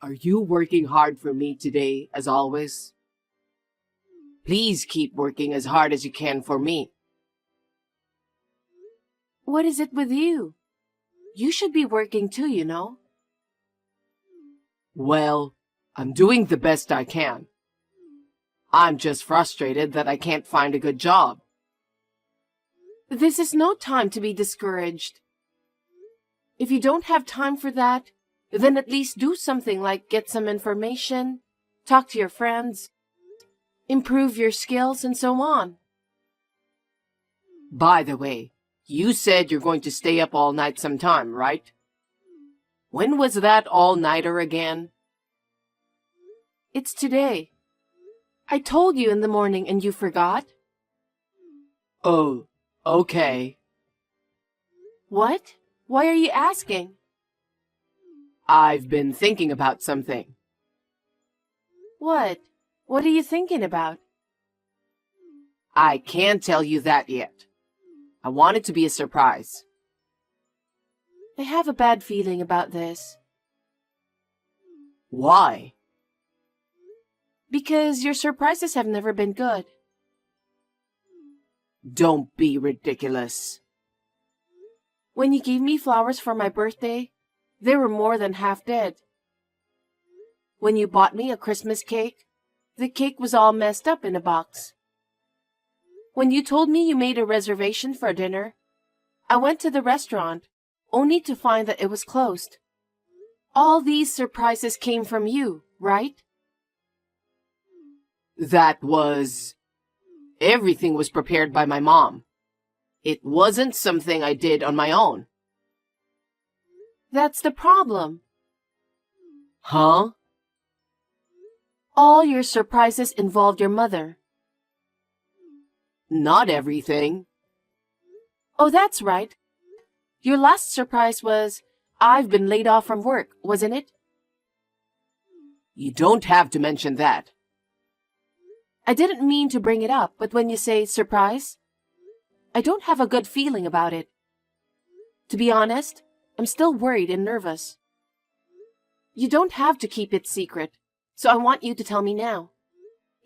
Are you working hard for me today, as always? Please keep working as hard as you can for me. What is it with you? You should be working too, you know. Well, I'm doing the best I can. I'm just frustrated that I can't find a good job. This is no time to be discouraged. If you don't have time for that, then at least do something like get some information, talk to your friends, improve your skills, and so on. By the way, you said you're going to stay up all night sometime, right? When was that all-nighter again? It's today. I told you in the morning and you forgot? Oh, okay. What? Why are you asking? I've been thinking about something. What? What are you thinking about? I can't tell you that yet. I want it to be a surprise. I have a bad feeling about this. Why? Because your surprises have never been good. Don't be ridiculous. When you gave me flowers for my birthday, they were more than half dead. When you bought me a Christmas cake, the cake was all messed up in a box. When you told me you made a reservation for dinner, I went to the restaurant, only to find that it was closed. All these surprises came from you, right? Everything was prepared by my mom. It wasn't something I did on my own. That's the problem. Huh? All your surprises involved your mother. Not everything. Oh, that's right. Your last surprise was, I've been laid off from work, wasn't it? You don't have to mention that. I didn't mean to bring it up, but when you say surprise, I don't have a good feeling about it. To be honest, I'm still worried and nervous. You don't have to keep it secret, so I want you to tell me now.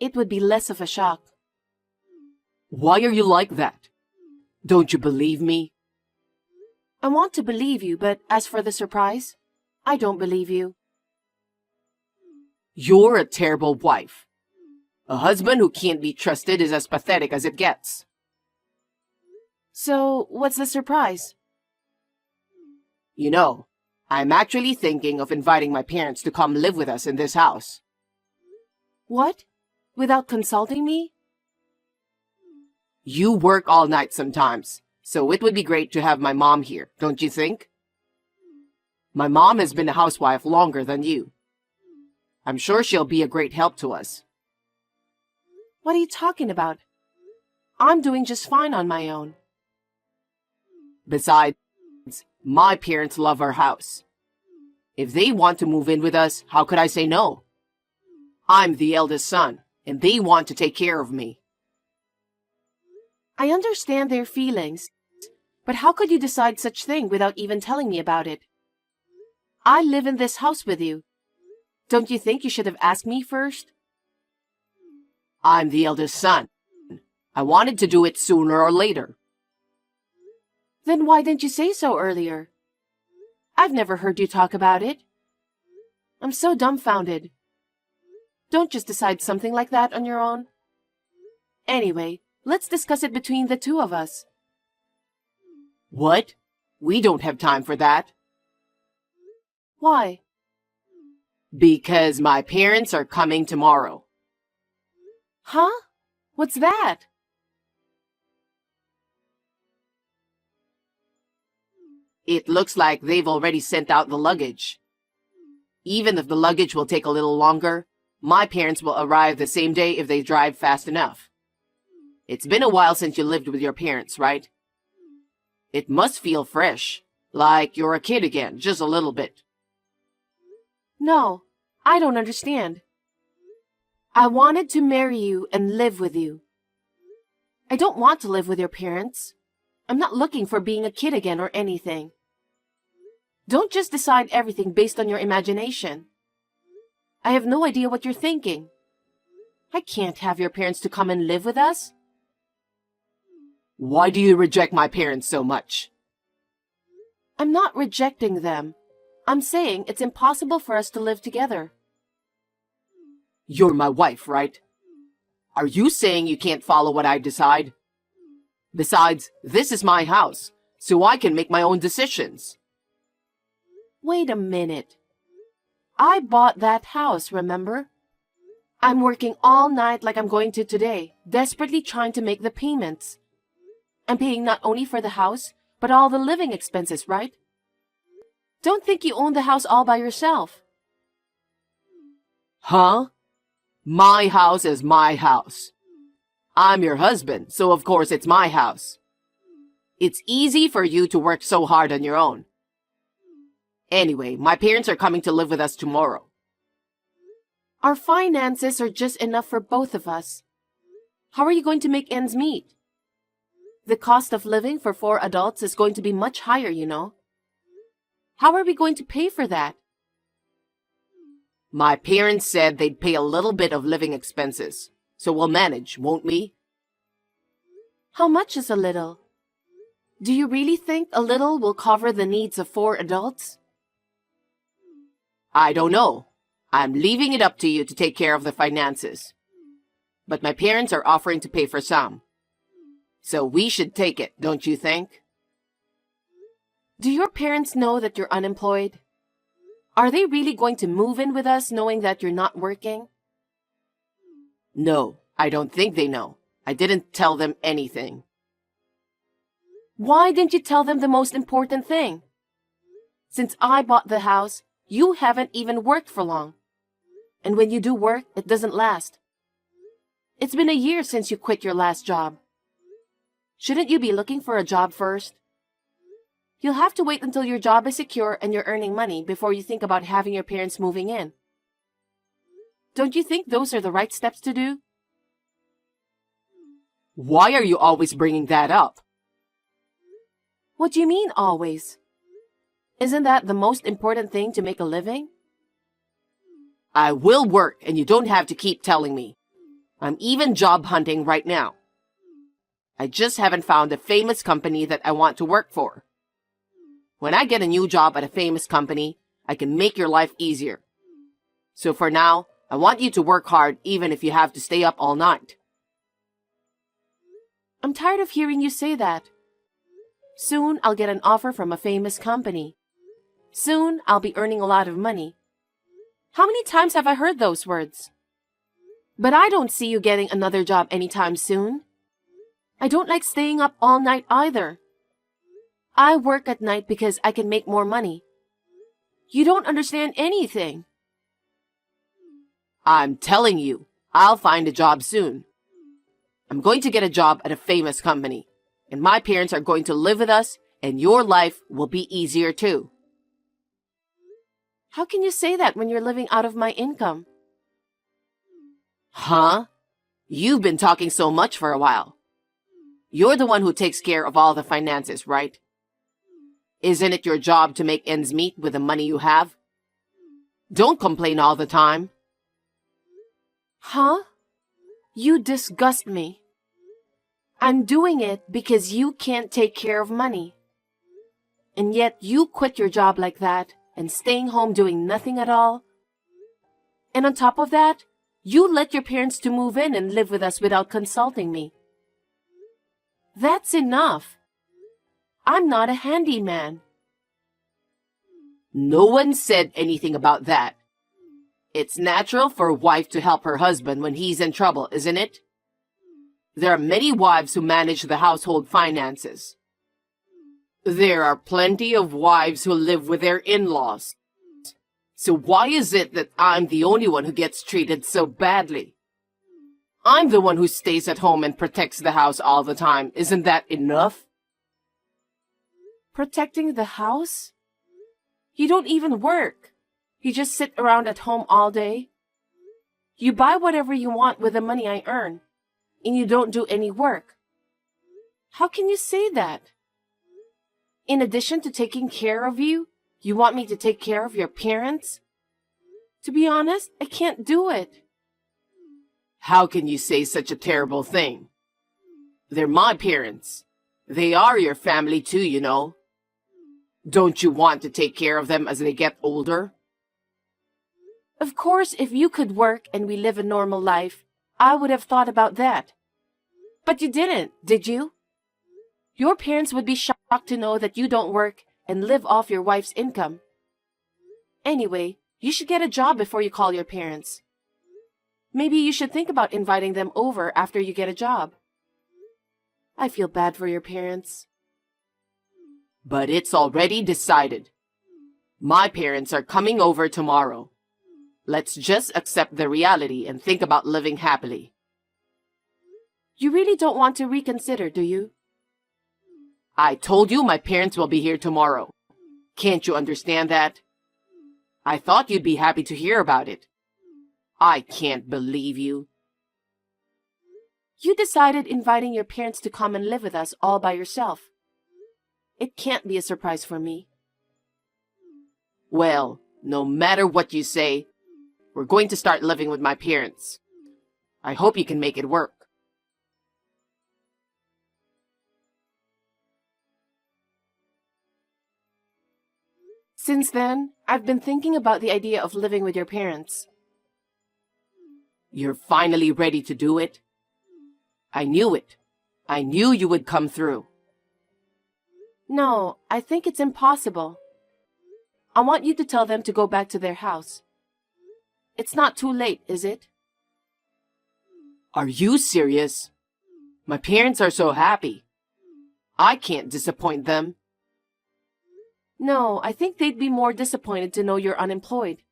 It would be less of a shock. Why are you like that? Don't you believe me? I want to believe you, but as for the surprise, I don't believe you. You're a terrible wife. A husband who can't be trusted is as pathetic as it gets. So, what's the surprise? You know, I'm actually thinking of inviting my parents to come live with us in this house. What? Without consulting me? You work all night sometimes, so it would be great to have my mom here, don't you think? My mom has been a housewife longer than you. I'm sure she'll be a great help to us. What are you talking about? I'm doing just fine on my own. Besides, my parents love our house. If they want to move in with us, how could I say no? I'm the eldest son, and they want to take care of me. I understand their feelings, but how could you decide such thing without even telling me about it? I live in this house with you. Don't you think you should have asked me first? I'm the eldest son. I wanted to do it sooner or later. Then why didn't you say so earlier? I've never heard you talk about it. I'm so dumbfounded. Don't just decide something like that on your own. Anyway, let's discuss it between the two of us. What? We don't have time for that. Why? Because my parents are coming tomorrow. Huh? What's that? It looks like they've already sent out the luggage. Even if the luggage will take a little longer, my parents will arrive the same day if they drive fast enough. It's been a while since you lived with your parents, right? It must feel fresh, like you're a kid again, just a little bit. No, I don't understand. I wanted to marry you and live with you. I don't want to live with your parents. I'm not looking for being a kid again or anything. Don't just decide everything based on your imagination. I have no idea what you're thinking. I can't have your parents to come and live with us. Why do you reject my parents so much? I'm not rejecting them. I'm saying it's impossible for us to live together. You're my wife, right? Are you saying you can't follow what I decide? Besides, this is my house, so I can make my own decisions. Wait a minute. I bought that house, remember? I'm working all night like I'm going to today, desperately trying to make the payments. I'm paying not only for the house, but all the living expenses, right? Don't think you own the house all by yourself. Huh? My house is my house. I'm your husband, so of course it's my house. It's easy for you to work so hard on your own. Anyway, my parents are coming to live with us tomorrow. Our finances are just enough for both of us. How are you going to make ends meet? The cost of living for 4 adults is going to be much higher, you know. How are we going to pay for that? My parents said they'd pay a little bit of living expenses, so we'll manage, won't we? How much is a little? Do you really think a little will cover the needs of 4 adults? I don't know. I'm leaving it up to you to take care of the finances. But my parents are offering to pay for some. So we should take it, don't you think? Do your parents know that you're unemployed? Are they really going to move in with us knowing that you're not working? No, I don't think they know. I didn't tell them anything. Why didn't you tell them the most important thing? Since I bought the house, you haven't even worked for long. And when you do work, it doesn't last. It's been a year since you quit your last job. Shouldn't you be looking for a job first? You'll have to wait until your job is secure and you're earning money before you think about having your parents moving in. Don't you think those are the right steps to do? Why are you always bringing that up? What do you mean always? Isn't that the most important thing to make a living? I will work and you don't have to keep telling me. I'm even job hunting right now. I just haven't found a famous company that I want to work for. When I get a new job at a famous company, I can make your life easier. So for now, I want you to work hard even if you have to stay up all night. I'm tired of hearing you say that. Soon I'll get an offer from a famous company. Soon I'll be earning a lot of money. How many times have I heard those words? But I don't see you getting another job anytime soon. I don't like staying up all night either. I work at night because I can make more money. You don't understand anything. I'm telling you, I'll find a job soon. I'm going to get a job at a famous company, and my parents are going to live with us, and your life will be easier too. How can you say that when you're living out of my income? Huh? You've been talking so much for a while. You're the one who takes care of all the finances, right? Isn't it your job to make ends meet with the money you have? Don't complain all the time. Huh? You disgust me. I'm doing it because you can't take care of money. And yet you quit your job like that and staying home doing nothing at all. And on top of that, you let your parents to move in and live with us without consulting me. That's enough. I'm not a handyman. No one said anything about that. It's natural for a wife to help her husband when he's in trouble, isn't it? There are many wives who manage the household finances. There are plenty of wives who live with their in-laws. So why is it that I'm the only one who gets treated so badly? I'm the one who stays at home and protects the house all the time. Isn't that enough? Protecting the house? You don't even work. You just sit around at home all day. You buy whatever you want with the money I earn, and you don't do any work. How can you say that? In addition to taking care of you, you want me to take care of your parents? To be honest, I can't do it. How can you say such a terrible thing? They're my parents. They are your family too, you know. Don't you want to take care of them as they get older? Of course, if you could work and we live a normal life, I would have thought about that. But you didn't, did you? Your parents would be shocked to know that you don't work and live off your wife's income. Anyway, you should get a job before you call your parents. Maybe you should think about inviting them over after you get a job. I feel bad for your parents. But it's already decided. My parents are coming over tomorrow. Let's just accept the reality and think about living happily. You really don't want to reconsider, do you? I told you my parents will be here tomorrow. Can't you understand that? I thought you'd be happy to hear about it. I can't believe you. You decided inviting your parents to come and live with us all by yourself. It can't be a surprise for me. Well, no matter what you say, we're going to start living with my parents. I hope you can make it work. Since then, I've been thinking about the idea of living with your parents. You're finally ready to do it? I knew it. I knew you would come through. No, I think it's impossible. I want you to tell them to go back to their house. It's not too late, is it? Are you serious? My parents are so happy. I can't disappoint them. No, I think they'd be more disappointed to know you're unemployed.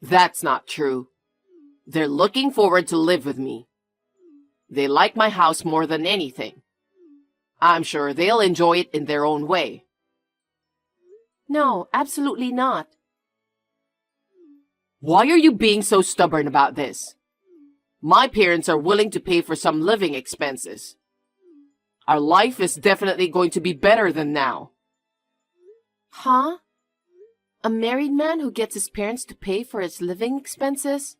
That's not true. They're looking forward to live with me. They like my house more than anything. I'm sure they'll enjoy it in their own way. No, absolutely not. Why are you being so stubborn about this? My parents are willing to pay for some living expenses. Our life is definitely going to be better than now. Huh? A married man who gets his parents to pay for his living expenses?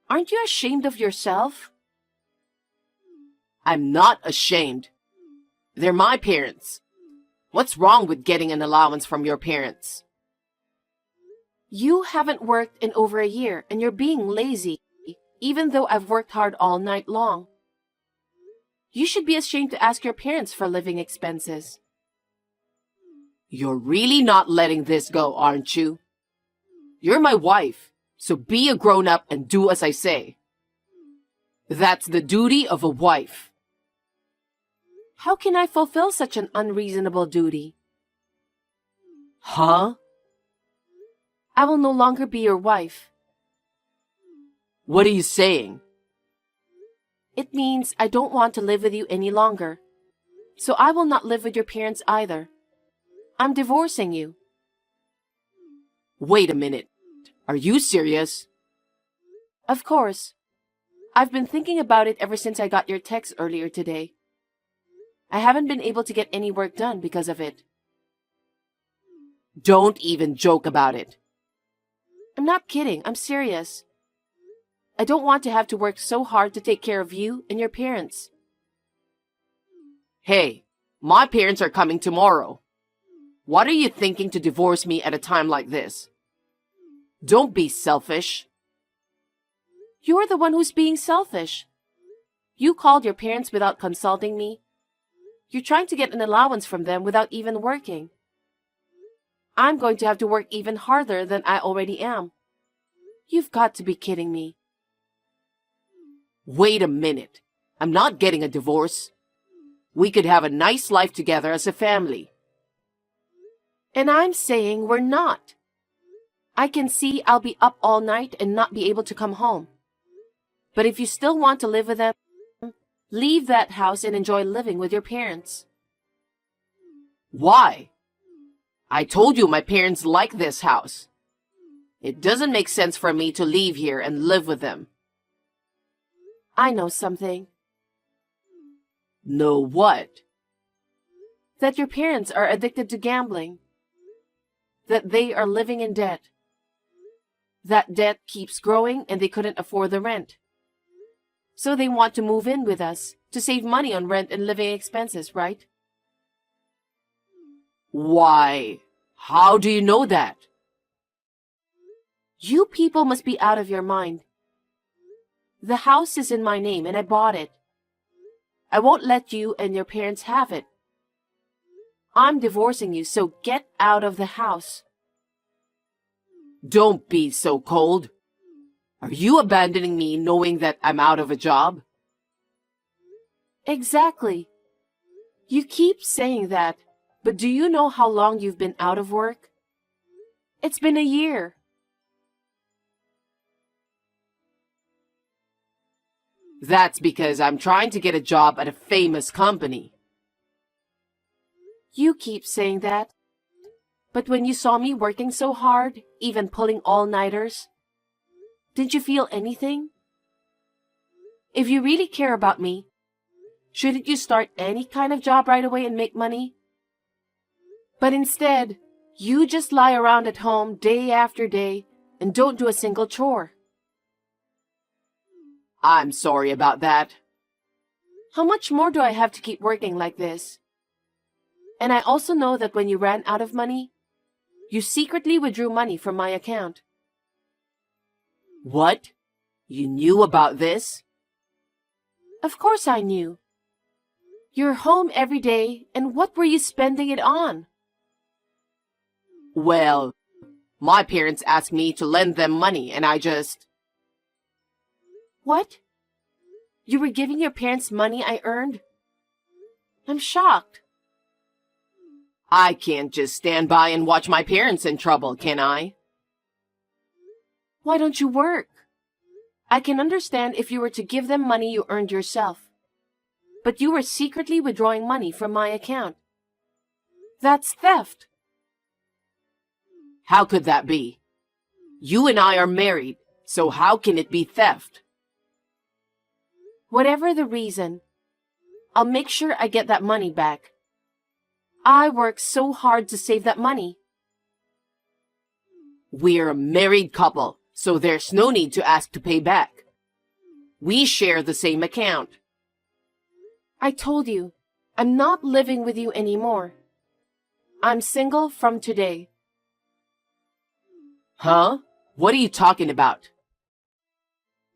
Aren't you ashamed of yourself? I'm not ashamed. They're my parents. What's wrong with getting an allowance from your parents? You haven't worked in over a year and you're being lazy, even though I've worked hard all night long. You should be ashamed to ask your parents for living expenses. You're really not letting this go, aren't you? You're my wife, so be a grown-up and do as I say. That's the duty of a wife. How can I fulfill such an unreasonable duty? Huh? I will no longer be your wife. What are you saying? It means I don't want to live with you any longer. So I will not live with your parents either. I'm divorcing you. Wait a minute. Are you serious? Of course. I've been thinking about it ever since I got your text earlier today. I haven't been able to get any work done because of it. Don't even joke about it. I'm not kidding. I'm serious. I don't want to have to work so hard to take care of you and your parents. Hey, my parents are coming tomorrow. What are you thinking to divorce me at a time like this? Don't be selfish. You're the one who's being selfish. You called your parents without consulting me. You're trying to get an allowance from them without even working. I'm going to have to work even harder than I already am. You've got to be kidding me. Wait a minute. I'm not getting a divorce. We could have a nice life together as a family. And I'm saying we're not. I can see I'll be up all night and not be able to come home. But if you still want to live with them, leave that house and enjoy living with your parents. Why? I told you my parents like this house. It doesn't make sense for me to leave here and live with them. I know something. Know what? That your parents are addicted to gambling. That they are living in debt. That debt keeps growing and they couldn't afford the rent. So they want to move in with us to save money on rent and living expenses, right? Why? How do you know that? You people must be out of your mind. The house is in my name and I bought it. I won't let you and your parents have it. I'm divorcing you, so get out of the house. Don't be so cold. Are you abandoning me knowing that I'm out of a job? Exactly. You keep saying that, but do you know how long you've been out of work? It's been a year. That's because I'm trying to get a job at a famous company. You keep saying that. But when you saw me working so hard, even pulling all-nighters, didn't you feel anything? If you really care about me, shouldn't you start any kind of job right away and make money? But instead, you just lie around at home day after day and don't do a single chore. I'm sorry about that. How much more do I have to keep working like this? And I also know that when you ran out of money, you secretly withdrew money from my account. What? You knew about this? Of course I knew. You're home every day, and what were you spending it on? Well, my parents asked me to lend them money, and I just... What? You were giving your parents money I earned? I'm shocked. I can't just stand by and watch my parents in trouble, can I? Why don't you work? I can understand if you were to give them money you earned yourself. But you were secretly withdrawing money from my account. That's theft. How could that be? You and I are married, so how can it be theft? Whatever the reason, I'll make sure I get that money back. I worked so hard to save that money. We're a married couple, so there's no need to ask to pay back. We share the same account. I told you, I'm not living with you anymore. I'm single from today. Huh? What are you talking about?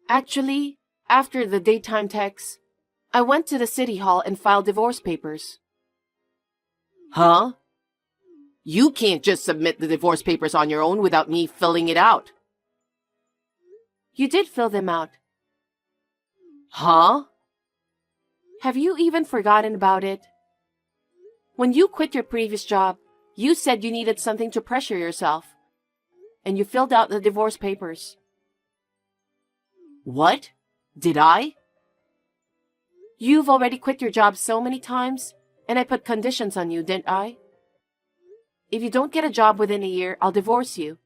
Actually, after the daytime text, I went to the city hall and filed divorce papers. Huh? You can't just submit the divorce papers on your own without me filling it out. You did fill them out. Huh? Have you even forgotten about it? When you quit your previous job, you said you needed something to pressure yourself, and you filled out the divorce papers. What? Did I? You've already quit your job so many times, and I put conditions on you, didn't I? If you don't get a job within a year, I'll divorce you.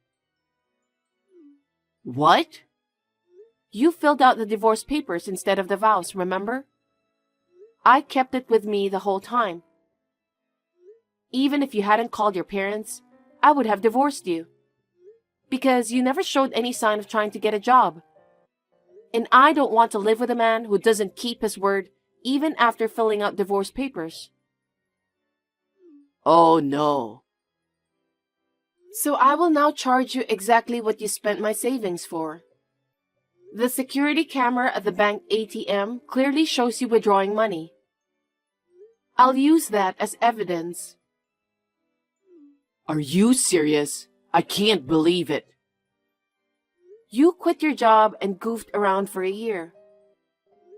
What? You filled out the divorce papers instead of the vows, remember? I kept it with me the whole time. Even if you hadn't called your parents, I would have divorced you. Because you never showed any sign of trying to get a job. And I don't want to live with a man who doesn't keep his word even after filling out divorce papers. Oh no. So I will now charge you exactly what you spent my savings for. The security camera at the bank ATM clearly shows you withdrawing money. I'll use that as evidence. Are you serious? I can't believe it. You quit your job and goofed around for a year.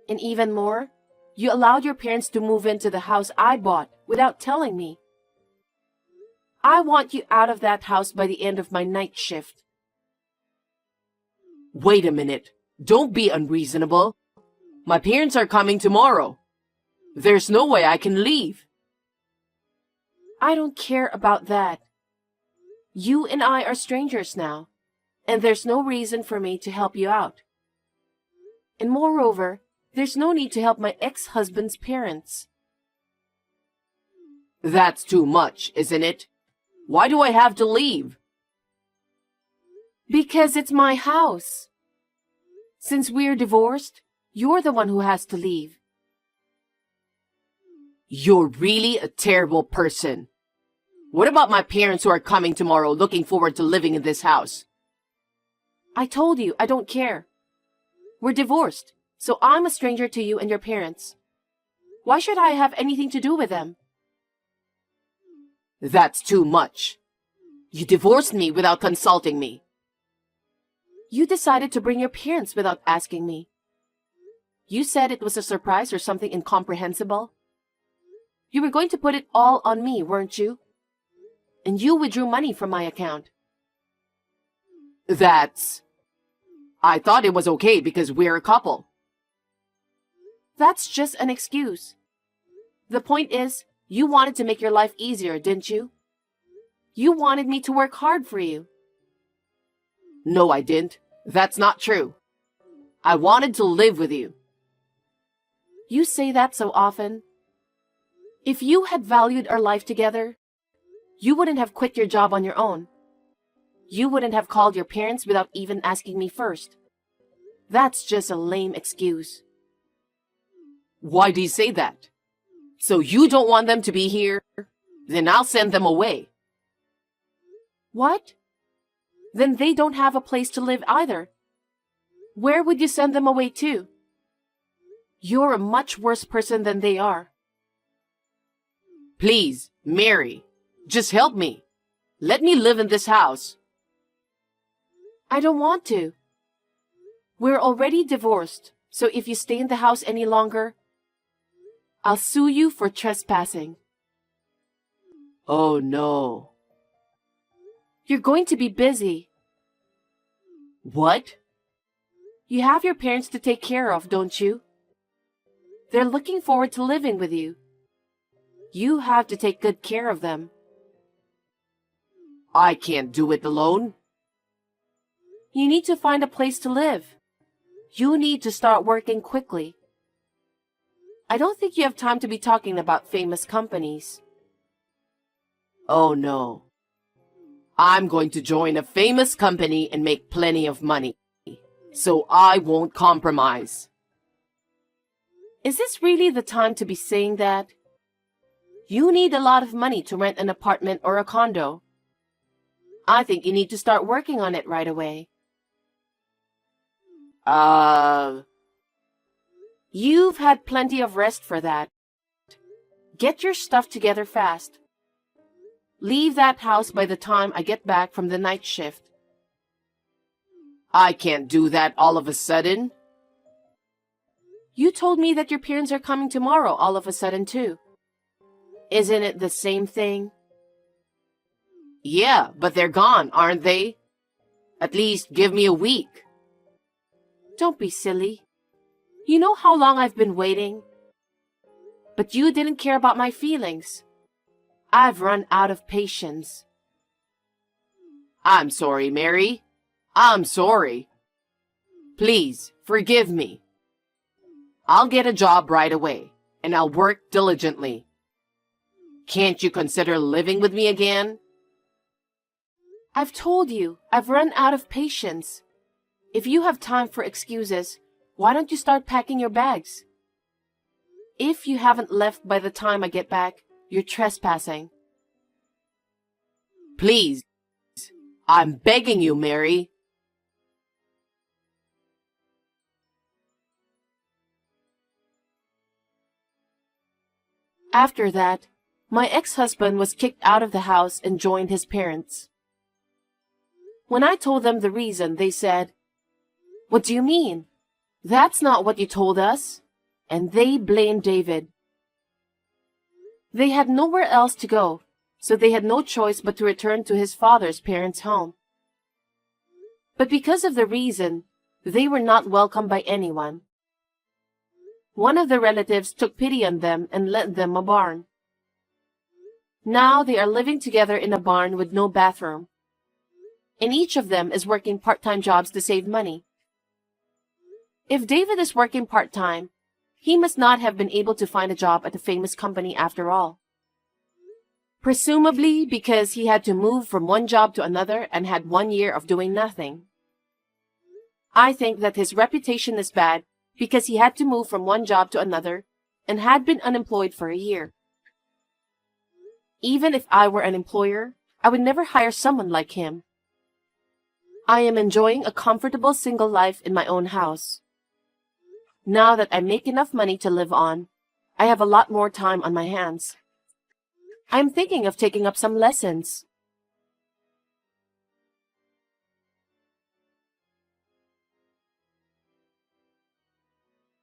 And even more, you allowed your parents to move into the house I bought without telling me. I want you out of that house by the end of my night shift. Wait a minute. Don't be unreasonable. My parents are coming tomorrow. There's no way I can leave. I don't care about that. You and I are strangers now, and there's no reason for me to help you out. And moreover, there's no need to help my ex-husband's parents. That's too much, isn't it? Why do I have to leave? Because it's my house. Since we're divorced, you're the one who has to leave. You're really a terrible person. What about my parents who are coming tomorrow looking forward to living in this house? I told you, I don't care. We're divorced, so I'm a stranger to you and your parents. Why should I have anything to do with them? That's too much. You divorced me without consulting me. You decided to bring your parents without asking me. You said it was a surprise or something incomprehensible. You were going to put it all on me, weren't you? And you withdrew money from my account. I thought it was okay because we're a couple. That's just an excuse. The point is, you wanted to make your life easier, didn't you? You wanted me to work hard for you. No, I didn't. That's not true. I wanted to live with you. You say that so often. If you had valued our life together, you wouldn't have quit your job on your own. You wouldn't have called your parents without even asking me first. That's just a lame excuse. Why do you say that? So you don't want them to be here? Then I'll send them away. What? Then they don't have a place to live either. Where would you send them away to? You're a much worse person than they are. Please, Mary, just help me. Let me live in this house. I don't want to. We're already divorced, so if you stay in the house any longer, I'll sue you for trespassing. Oh no. You're going to be busy. What? You have your parents to take care of, don't you? They're looking forward to living with you. You have to take good care of them. I can't do it alone. You need to find a place to live. You need to start working quickly. I don't think you have time to be talking about famous companies. Oh no. I'm going to join a famous company and make plenty of money. So I won't compromise. Is this really the time to be saying that? You need a lot of money to rent an apartment or a condo. I think you need to start working on it right away. You've had plenty of rest for that. Get your stuff together fast. Leave that house by the time I get back from the night shift. I can't do that all of a sudden. You told me that your parents are coming tomorrow all of a sudden too. Isn't it the same thing? Yeah, but they're gone, aren't they? At least give me a week. Don't be silly. You know how long I've been waiting? But you didn't care about my feelings. I've run out of patience. I'm sorry, Mary. I'm sorry. Please, forgive me. I'll get a job right away, and I'll work diligently. Can't you consider living with me again? I've told you, I've run out of patience. If you have time for excuses, why don't you start packing your bags? If you haven't left by the time I get back, you're trespassing. Please, I'm begging you, Mary. After that, my ex-husband was kicked out of the house and joined his parents. When I told them the reason, they said, "What do you mean? That's not what you told us." And they blamed David. They had nowhere else to go, so they had no choice but to return to his father's parents' home. But because of the reason, they were not welcomed by anyone. One of the relatives took pity on them and lent them a barn. Now they are living together in a barn with no bathroom. And each of them is working part-time jobs to save money. If David is working part-time, he must not have been able to find a job at a famous company after all. Presumably because he had to move from one job to another and had 1 year of doing nothing. I think that his reputation is bad because he had to move from one job to another and had been unemployed for a year. Even if I were an employer, I would never hire someone like him. I am enjoying a comfortable single life in my own house. Now that I make enough money to live on, I have a lot more time on my hands. I am thinking of taking up some lessons.